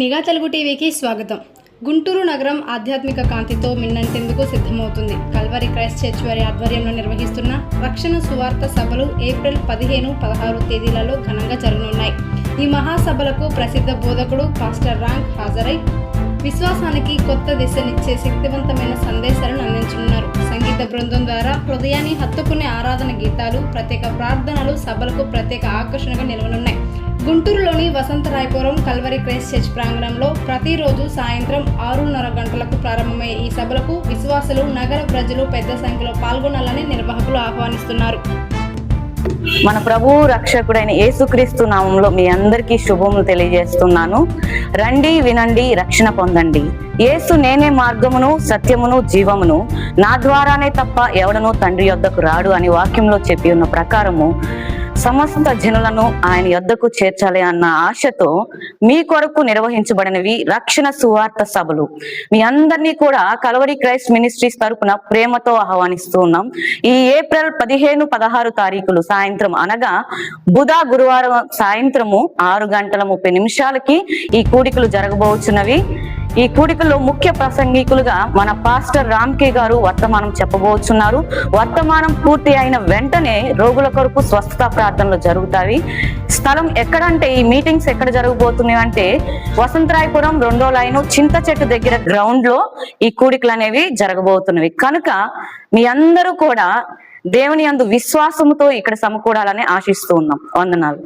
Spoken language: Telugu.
నిఘా తెలుగు టీవీకి స్వాగతం. గుంటూరు నగరం ఆధ్యాత్మిక కాంతితో మిన్నంటేందుకు సిద్ధమవుతుంది. కల్వరి క్రైస్ట్ చర్చ్ వారి ఆధ్వర్యంలో నిర్వహిస్తున్న రక్షణ సువార్త సభలు ఏప్రిల్ 15, 16 తేదీలలో ఘనంగా జరగనున్నాయి. ఈ మహాసభలకు ప్రసిద్ధ బోధకుడు పాస్టర్ రాంక్ హాజరై విశ్వాసానికి కొత్త దిశనిచ్చే శక్తివంతమైన సందేశాలను అందించనున్నారు. సంగీత బృందం ద్వారా హృదయాన్ని హత్తుకునే ఆరాధన గీతాలు, ప్రత్యేక ప్రార్థనలు సభలకు ప్రత్యేక ఆకర్షణగా నిలవనున్నాయి. గుంటూరులోని వసంతరాయపురం కల్వరి క్రైస్ట్ చర్చ్ ప్రాంగణంలో ప్రతిరోజు సాయంత్రం 6:30 గంటలకు ప్రారంభమయ్యే ఈ సభలకు విశ్వాసులు, నగర ప్రజలు పెద్ద సంఖ్యలో పాల్గొనాలని నిర్వాహకులు ఆహ్వానిస్తున్నారు. మన ప్రభువు రక్షకుడైన యేసుక్రీస్తు నామంలో మీ అందరికీ శుభములు తెలియజేస్తున్నాను. రండి, వినండి, రక్షణ పొందండి. యేసు నేనే మార్గమును, సత్యమును, జీవమును, నా ద్వారానే తప్ప ఎవడనూ తండ్రి యొద్దకు రాడు అని వాక్యంలో చెప్పి ఉన్న ప్రకారము సమస్త జనులను ఆయన యొద్దకు చేర్చాలి అన్న ఆశతో మీ కొరకు నిర్వహించబడినవి రక్షణ సువార్త సభలు. మీ అందరినీ కూడా కల్వరి క్రైస్ట్ మినిస్ట్రీస్ తరపున ప్రేమతో ఆహ్వానిస్తూ ఉన్నాం. ఈ ఏప్రిల్ 15, 16 తారీఖులు సాయంత్రం అనగా బుధ, గురువారం సాయంత్రము 6:30 ఈ కూడికలు జరగబోచున్నవి. ఈ కూడికల్లో ముఖ్య ప్రసంగికులుగా మన పాస్టర్ రామ్కే గారు వర్తమానం చెప్పబోతున్నారు. వర్తమానం పూర్తి అయిన వెంటనే రోగుల కొరకు స్వస్థత ప్రార్థనలు జరుగుతాయి. స్థలం ఎక్కడంటే ఈ మీటింగ్స్ ఎక్కడ జరగబోతున్నాయి అంటే వసంతరాయపురం 2వ లైను చింత చెట్టు దగ్గర గ్రౌండ్ లో ఈ కూడికలు అనేవి జరగబోతున్నవి. కనుక మీ అందరూ కూడా దేవుని యందు విశ్వాసంతో ఇక్కడ సమకూడాలని ఆశిస్తూ ఉన్నాం. వందనాలు.